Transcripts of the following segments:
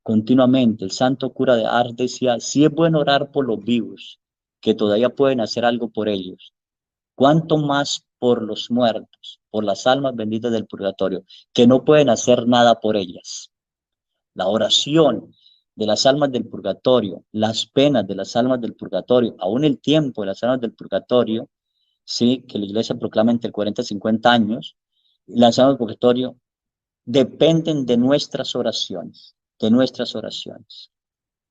continuamente. El santo cura de Ars decía, si es bueno orar por los vivos, que todavía pueden hacer algo por ellos, cuánto más por los muertos, por las almas benditas del purgatorio, que no pueden hacer nada por ellas. La oración de las almas del purgatorio, las penas de las almas del purgatorio, aún el tiempo de las almas del purgatorio, sí, que la iglesia proclama entre 40 y 50 años, las almas del purgatorio dependen de nuestras oraciones, de nuestras oraciones.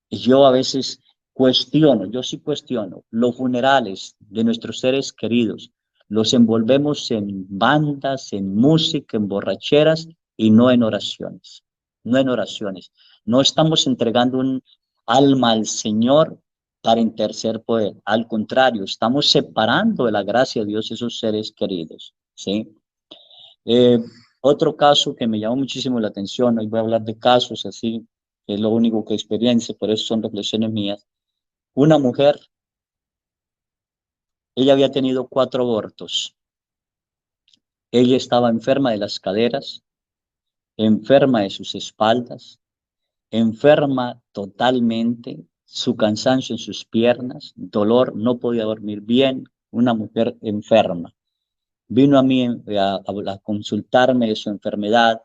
Y yo a veces cuestiono, yo sí cuestiono, los funerales de nuestros seres queridos, los envolvemos en bandas, en música, en borracheras y no en oraciones, no en oraciones. No estamos entregando un alma al Señor para interceder por Él. Al contrario, estamos separando de la gracia de Dios esos seres queridos, ¿sí? Eh, Otro caso que me llamó muchísimo la atención, hoy voy a hablar de casos así, que es lo único que experiencia, por eso son reflexiones mías. Una mujer, ella había tenido 4 abortos. Ella estaba enferma de las caderas, enferma de sus espaldas, enferma totalmente, su cansancio en sus piernas, dolor, no podía dormir bien, una mujer enferma. Vino a mí a consultarme de su enfermedad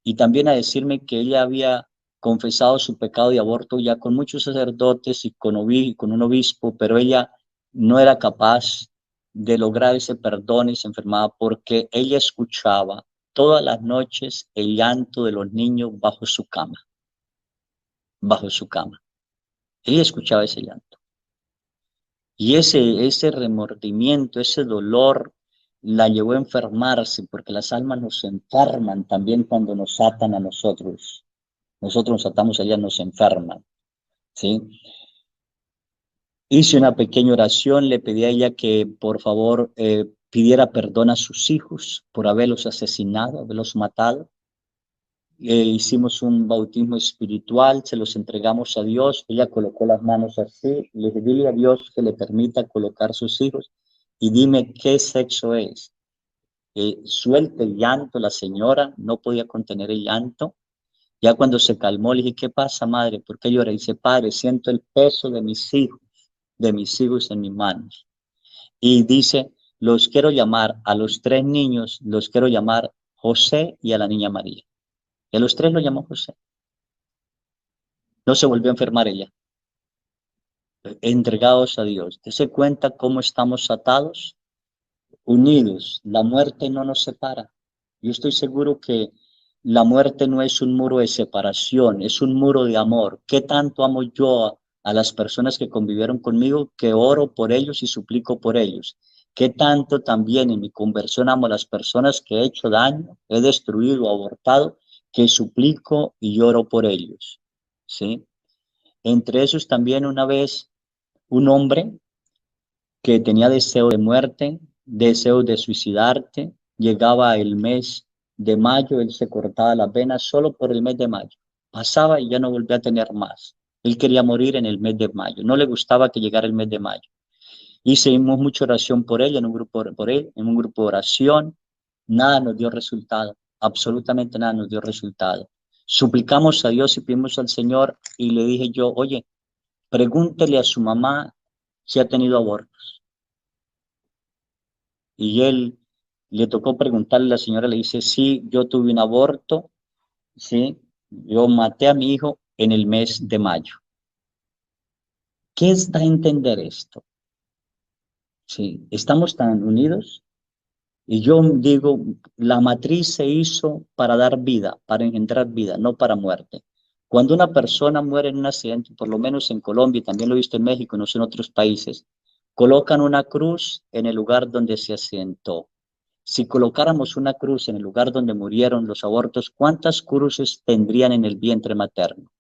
y también a decirme que ella había confesado su pecado de aborto ya con muchos sacerdotes y con un obispo, pero ella no era capaz de lograr ese perdón y se enfermaba porque ella escuchaba todas las noches el llanto de los niños bajo su cama, bajo su cama. Ella escuchaba ese llanto. Y ese remordimiento, ese dolor, la llevó a enfermarse, porque las almas nos enferman también cuando nos atan a nosotros. Nosotros nos atamos a ellas, nos enferman, ¿sí? Hice una pequeña oración, le pedí a ella que por favor pidiera perdón a sus hijos por haberlos asesinado, haberlos matado. Hicimos un bautismo espiritual, se los entregamos a Dios, ella colocó las manos así, le dije, dile a Dios que le permita colocar sus hijos y dime qué sexo es. Suelte el llanto, la señora no podía contener el llanto. Ya cuando se calmó, le dije, ¿qué pasa, madre? ¿Por qué llora? Y dice, padre, siento el peso de mis hijos en mis manos. Y dice, los quiero llamar, a los 3 niños, los quiero llamar José y a la niña María. Y a los 3 lo llamó José. No se volvió a enfermar ella. Entregados a Dios. ¿Te das cuenta cómo estamos atados? Unidos. La muerte no nos separa. Yo estoy seguro que la muerte no es un muro de separación, es un muro de amor. ¿Qué tanto amo yo a las personas que convivieron conmigo, que oro por ellos y suplico por ellos? ¿Qué tanto también en mi conversión amo a las personas que he hecho daño, he destruido, abortado, que suplico y lloro por ellos? ¿Sí? Entre esos también una vez un hombre que tenía deseo de muerte, deseo de suicidarte, llegaba el mes de mayo, él se cortaba las venas solo por el mes de mayo. Pasaba y ya no volvía a tener más. Él quería morir en el mes de mayo. No le gustaba que llegara el mes de mayo. Hicimos mucha oración por él, en un grupo de oración. Nada nos dio resultado. Absolutamente nada nos dio resultado. Suplicamos a Dios y pedimos al Señor y le dije yo, oye, pregúntele a su mamá si ha tenido abortos. Y él le tocó preguntarle, la señora le dice, sí, yo tuve un aborto, sí, yo maté a mi hijo en el mes de mayo. ¿Qué es da a entender esto? Sí, estamos tan unidos y yo digo, la matriz se hizo para dar vida, para engendrar vida, no para muerte. Cuando una persona muere en un accidente, por lo menos en Colombia, y también lo he visto en México, no sé en otros países, colocan una cruz en el lugar donde se accidentó. Si colocáramos una cruz en el lugar donde murieron los abortos, ¿cuántas cruces tendrían en el vientre materno?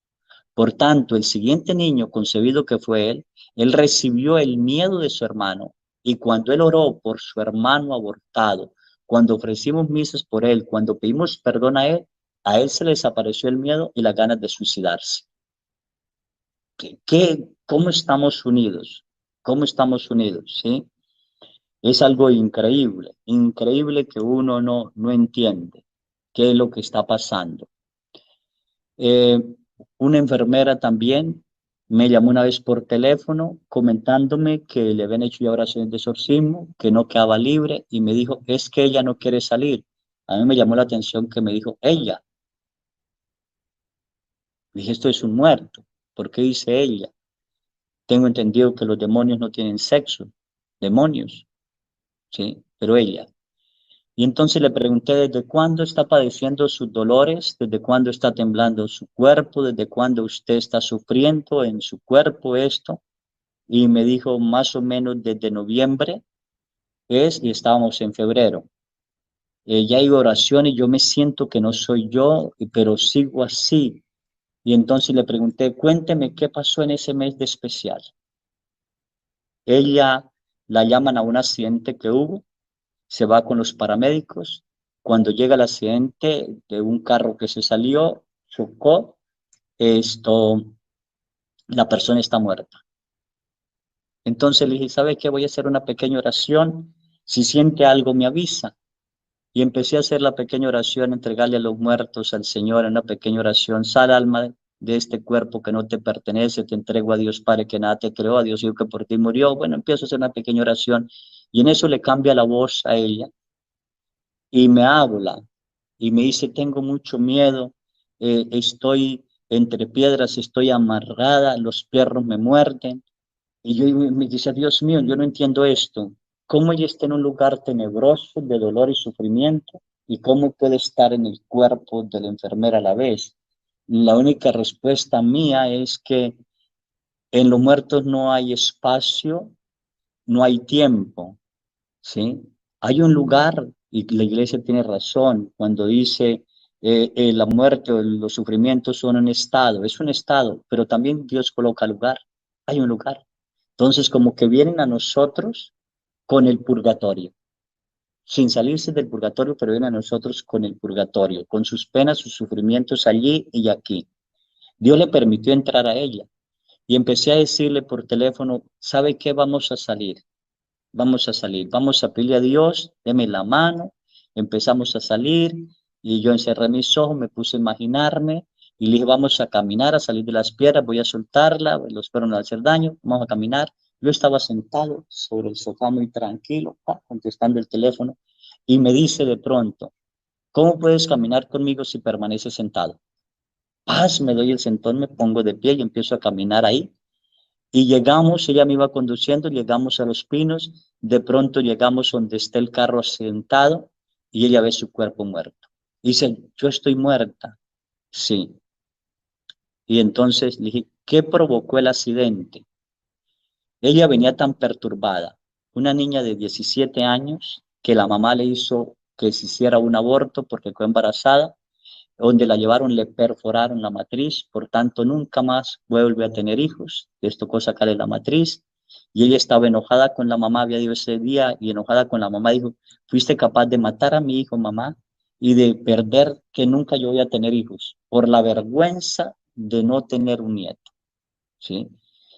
Por tanto, el siguiente niño concebido que fue él recibió el miedo de su hermano y cuando él oró por su hermano abortado, cuando ofrecimos misas por él, cuando pedimos perdón a él se le desapareció el miedo y las ganas de suicidarse. ¿Cómo estamos unidos? ¿Cómo estamos unidos? ¿Sí? Es algo increíble, increíble que uno no entiende qué es lo que está pasando. Una enfermera también me llamó una vez por teléfono comentándome que le habían hecho ya oraciones de exorcismo, que no quedaba libre y me dijo, es que ella no quiere salir. A mí me llamó la atención que me dijo ella. Dije, esto es un muerto. ¿Por qué dice ella? Tengo entendido que los demonios no tienen sexo. Demonios, ¿sí? Pero ella. Y entonces le pregunté desde cuándo está padeciendo sus dolores, desde cuándo está temblando su cuerpo, desde cuándo usted está sufriendo en su cuerpo esto. Y me dijo más o menos desde noviembre y estábamos en febrero. Ya hay oración y yo me siento que no soy yo, pero sigo así. Y entonces le pregunté, cuénteme qué pasó en ese mes de especial. Ella la llaman a un accidente que hubo, se va con los paramédicos. Cuando llega el accidente de un carro que se salió, chocó, esto, la persona está muerta. Entonces le dije, ¿sabe qué? Voy a hacer una pequeña oración. Si siente algo, me avisa. Y empecé a hacer la pequeña oración, entregarle a los muertos al Señor en una pequeña oración. Sal, alma de este cuerpo que no te pertenece, te entrego a Dios Padre que nada te creó, a Dios Hijo que por ti murió. Bueno, empiezo a hacer una pequeña oración y en eso le cambia la voz a ella y me habla y me dice, tengo mucho miedo, estoy entre piedras, estoy amarrada, los perros me muerden. Y yo me dice, Dios mío, yo no entiendo esto. ¿Cómo ella está en un lugar tenebroso de dolor y sufrimiento? ¿Y cómo puede estar en el cuerpo de la enfermera a la vez? La única respuesta mía es que en los muertos no hay espacio, no hay tiempo, ¿sí? Hay un lugar, y la iglesia tiene razón, cuando dice la muerte o los sufrimientos son un estado, es un estado, pero también Dios coloca lugar, hay un lugar. Entonces, como que vienen a nosotros con el purgatorio, sin salirse del purgatorio, pero vienen a nosotros con el purgatorio, con sus penas, sus sufrimientos allí y aquí. Dios le permitió entrar a ella y empecé a decirle por teléfono, ¿sabe qué? Vamos a pedirle a Dios, deme la mano, empezamos a salir y yo encerré mis ojos, me puse a imaginarme y le dije, vamos a caminar, a salir de las piedras, voy a soltarla, los perros no van a hacer daño, vamos a caminar. Yo estaba sentado sobre el sofá muy tranquilo, contestando el teléfono y me dice de pronto, ¿cómo puedes caminar conmigo si permaneces sentado? Paz, me doy el sentón, me pongo de pie y empiezo a caminar ahí y llegamos, ella me iba conduciendo, llegamos a Los Pinos, de pronto llegamos donde está el carro sentado y ella ve su cuerpo muerto. Dice, yo estoy muerta. Sí. Y entonces le dije, ¿qué provocó el accidente? Ella venía tan perturbada, una niña de 17 años, que la mamá le hizo que se hiciera un aborto porque quedó embarazada, donde la llevaron le perforaron la matriz, por tanto nunca más vuelve a tener hijos, les tocó sacarle la matriz, y ella estaba enojada con la mamá, había ido ese día, y enojada con la mamá dijo, fuiste capaz de matar a mi hijo, mamá, y de perder que nunca yo voy a tener hijos, por la vergüenza de no tener un nieto, ¿sí?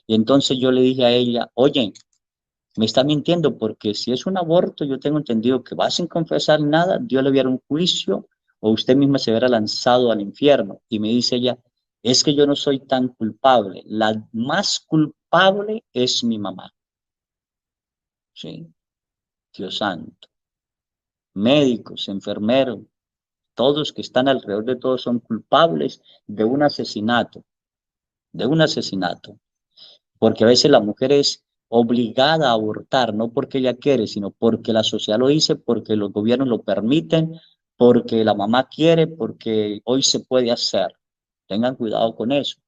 Y entonces yo le dije a ella, oye, me está mintiendo porque si es un aborto, yo tengo entendido que va sin confesar nada, Dios le hubiera un juicio o usted misma se hubiera lanzado al infierno. Y me dice ella, es que yo no soy tan culpable, la más culpable es mi mamá. Sí, Dios santo. Médicos, enfermeros, todos que están alrededor de todos son culpables de un asesinato. Porque a veces la mujer es obligada a abortar, no porque ella quiere, sino porque la sociedad lo dice, porque los gobiernos lo permiten, porque la mamá quiere, porque hoy se puede hacer. Tengan cuidado con eso.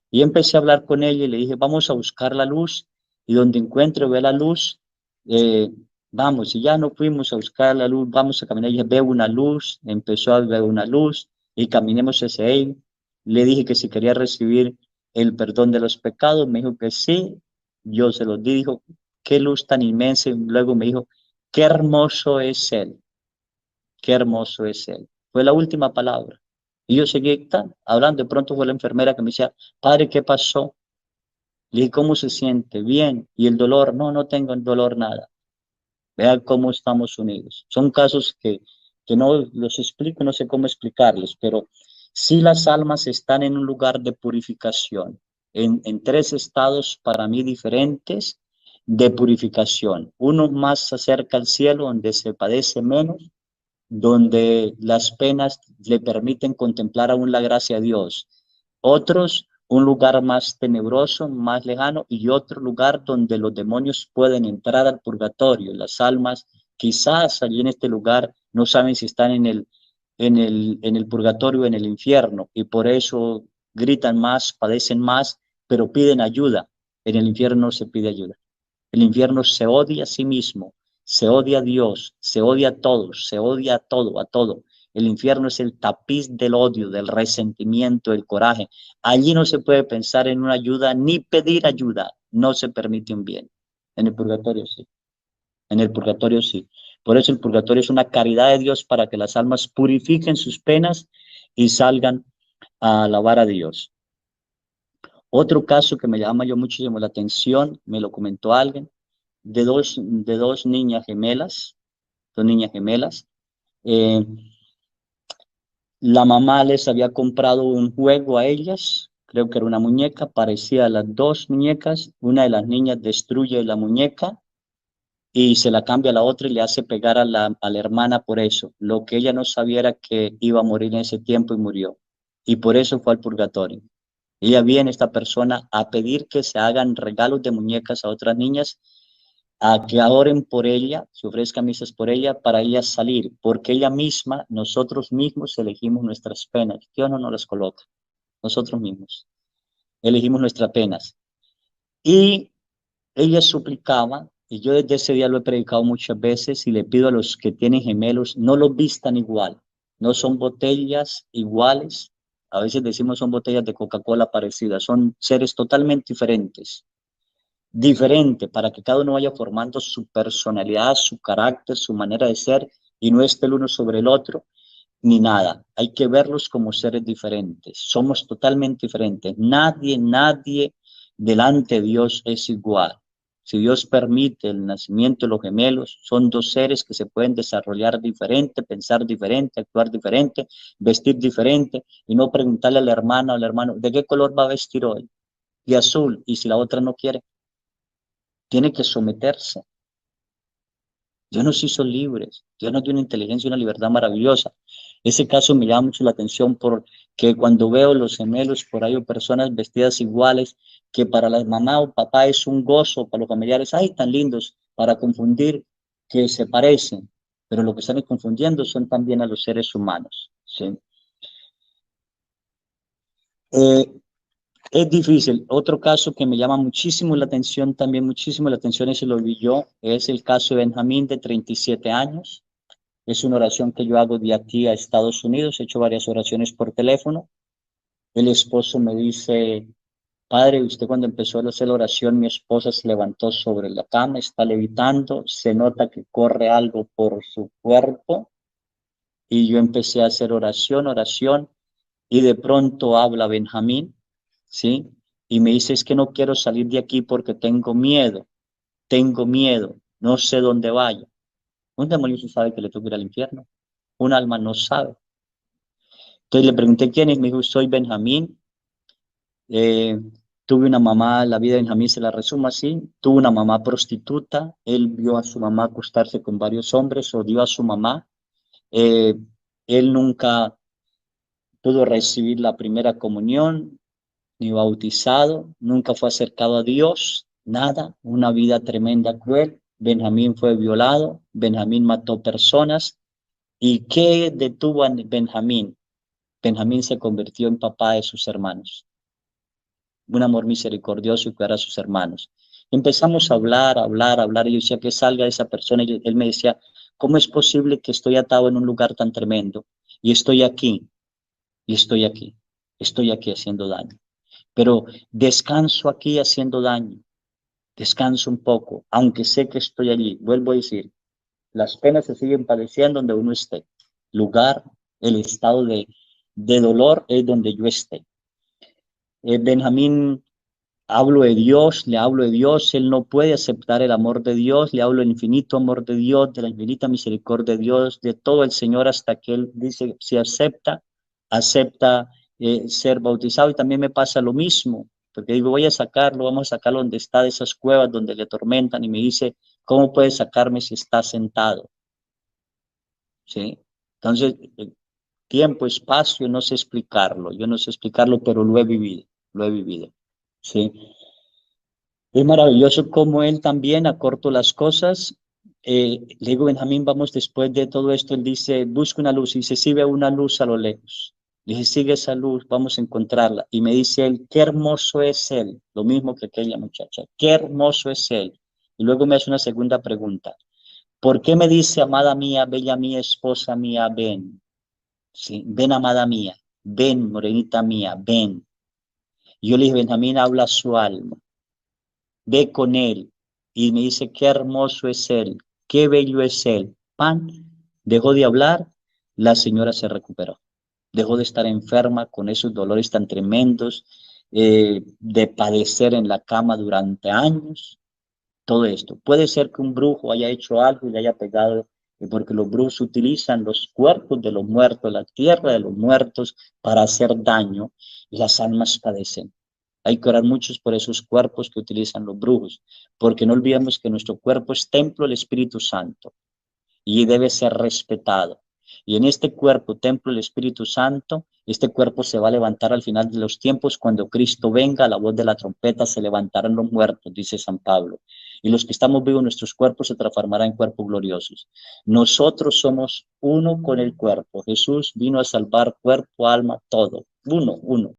Y empecé a hablar con ella y le dije, vamos a buscar la luz y donde encuentre, ve la luz, eh, vamos, y ya no fuimos a buscar la luz, vamos a caminar. Y dije, veo una luz, empezó a ver una luz y caminemos hacia él. Le dije que si quería recibir el perdón de los pecados, me dijo que sí, yo se los di, dijo, qué luz tan inmensa, y luego me dijo, qué hermoso es él, qué hermoso es él. Fue la última palabra. Y yo seguí hablando, de pronto fue la enfermera que me decía, padre, ¿qué pasó? Le dije, ¿cómo se siente? Bien. ¿Y el dolor? No, no tengo el dolor nada. Vean cómo estamos unidos. Son casos que no los explico, no sé cómo explicarles, pero Si las almas están en un lugar de purificación, en tres estados para mí diferentes de purificación. Uno más acerca al cielo, donde se padece menos, donde las penas le permiten contemplar aún la gracia de Dios. Otros, un lugar más tenebroso, más lejano, y otro lugar donde los demonios pueden entrar al purgatorio. Las almas quizás allí en este lugar no saben si están en el purgatorio o en el infierno, y por eso gritan más, padecen más, pero piden ayuda. En el infierno no se pide ayuda. El infierno se odia a sí mismo, se odia a Dios, se odia a todos, se odia a todo, a todo. El infierno es el tapiz del odio, del resentimiento, del coraje. Allí no se puede pensar en una ayuda ni pedir ayuda. No se permite un bien. En el purgatorio sí. En el purgatorio sí. Por eso el purgatorio es una caridad de Dios para que las almas purifiquen sus penas y salgan a alabar a Dios. Otro caso que me llama yo muchísimo la atención, me lo comentó alguien, de dos niñas gemelas, dos niñas gemelas. Eh, la mamá les había comprado un juego a ellas, creo que era una muñeca, parecida a las dos muñecas. Una de las niñas destruye la muñeca y se la cambia a la otra y le hace pegar a la hermana por eso. Lo que ella no sabía era que iba a morir en ese tiempo y murió. Y por eso fue al purgatorio. Ella viene, esta persona, a pedir que se hagan regalos de muñecas a otras niñas, a que oren por ella, se ofrezcan misas por ella, para ella salir, porque ella misma, nosotros mismos elegimos nuestras penas. Dios no nos las coloca, nosotros mismos elegimos nuestras penas. Y ella suplicaba, y yo desde ese día lo he predicado muchas veces, y le pido a los que tienen gemelos, no los vistan igual, no son botellas iguales. A veces decimos son botellas de Coca-Cola parecidas, son seres totalmente diferente, para que cada uno vaya formando su personalidad, su carácter, su manera de ser, y no esté el uno sobre el otro, ni nada. Hay que verlos como seres diferentes. Somos totalmente diferentes. Nadie delante de Dios es igual. Si Dios permite el nacimiento de los gemelos, son dos seres que se pueden desarrollar diferente, pensar diferente, actuar diferente, vestir diferente, y no preguntarle a la hermana o al hermano, ¿de qué color va a vestir hoy? De azul, y si la otra no quiere, tiene que someterse. Dios nos hizo libres, Dios nos dio una inteligencia y una libertad maravillosa. Ese caso me llama mucho la atención porque cuando veo los gemelos por ahí o personas vestidas iguales, que para la mamá o papá es un gozo, para los familiares, ay, tan lindos, para confundir que se parecen, pero lo que están confundiendo son también a los seres humanos, ¿sí? Eh, Es difícil. Otro caso que me llama muchísimo la atención, también muchísimo la atención, ese lo vi yo, es el caso de Benjamín, de 37 años. Es una oración que yo hago de aquí a Estados Unidos. He hecho varias oraciones por teléfono. El esposo me dice, padre, usted cuando empezó a hacer la oración, mi esposa se levantó sobre la cama, está levitando, se nota que corre algo por su cuerpo. Y yo empecé a hacer oración, y de pronto habla Benjamín, ¿sí? Y me dice, es que no quiero salir de aquí porque tengo miedo, no sé dónde vaya. Un demonio se sabe que le toca ir al infierno, un alma no sabe. Entonces le pregunté quién es, me dijo, soy Benjamín. Eh, Tuve una mamá, la vida de Benjamín se la resumo así, tuvo una mamá prostituta, él vio a su mamá acostarse con varios hombres, odió a su mamá. Eh, Él nunca pudo recibir la primera comunión, ni bautizado, nunca fue acercado a Dios, nada, una vida tremenda, cruel. Benjamín fue violado, Benjamín mató personas. ¿Y qué detuvo a Benjamín? Benjamín se convirtió en papá de sus hermanos, un amor misericordioso y cuidar a sus hermanos. Empezamos a hablar, y yo decía que salga esa persona, y él me decía, ¿cómo es posible que estoy atado en un lugar tan tremendo y estoy aquí, y estoy aquí haciendo daño? Pero descanso aquí haciendo daño, descanso un poco, aunque sé que estoy allí. Vuelvo a decir, las penas se siguen padeciendo donde uno esté. Lugar, el estado de dolor es donde yo esté. Benjamín, le hablo de Dios, él no puede aceptar el amor de Dios, le hablo del infinito amor de Dios, de la infinita misericordia de Dios, de todo el Señor, hasta que él dice, si acepta, acepta ser bautizado, y también me pasa lo mismo, porque digo, voy a sacarlo, vamos a sacarlo donde está, de esas cuevas donde le tormentan, y me dice, ¿cómo puedes sacarme si está sentado? ¿Sí? Entonces, tiempo, espacio, no sé explicarlo, yo no sé explicarlo, pero lo he vivido, ¿sí? Es maravilloso como él también acortó las cosas. Le digo, Benjamín, vamos después de todo esto, él dice, busca una luz, y dice, sí, ve una luz a lo lejos. Le dije, sigue esa luz, vamos a encontrarla. Y me dice él, qué hermoso es él, lo mismo que aquella muchacha, qué hermoso es él. Y luego me hace una segunda pregunta, ¿por qué me dice, amada mía, bella mía, esposa mía, ven? Sí, ven, amada mía, ven, morenita mía, ven. Y yo le dije, Benjamín, habla su alma, ve con él. Y me dice, qué hermoso es él, qué bello es él. Pan, dejó de hablar, la señora se recuperó. Dejó de estar enferma con esos dolores tan tremendos, de padecer en la cama durante años. Todo esto. Puede ser que un brujo haya hecho algo y le haya pegado, porque los brujos utilizan los cuerpos de los muertos, la tierra de los muertos, para hacer daño, y las almas padecen. Hay que orar muchos por esos cuerpos que utilizan los brujos, porque no olvidemos que nuestro cuerpo es templo del Espíritu Santo y debe ser respetado. Y en este cuerpo, templo del Espíritu Santo, este cuerpo se va a levantar al final de los tiempos. Cuando Cristo venga, a la voz de la trompeta, se levantarán los muertos, dice San Pablo. Y los que estamos vivos, nuestros cuerpos se transformarán en cuerpos gloriosos. Nosotros somos uno con el cuerpo. Jesús vino a salvar cuerpo, alma, todo. Uno, uno.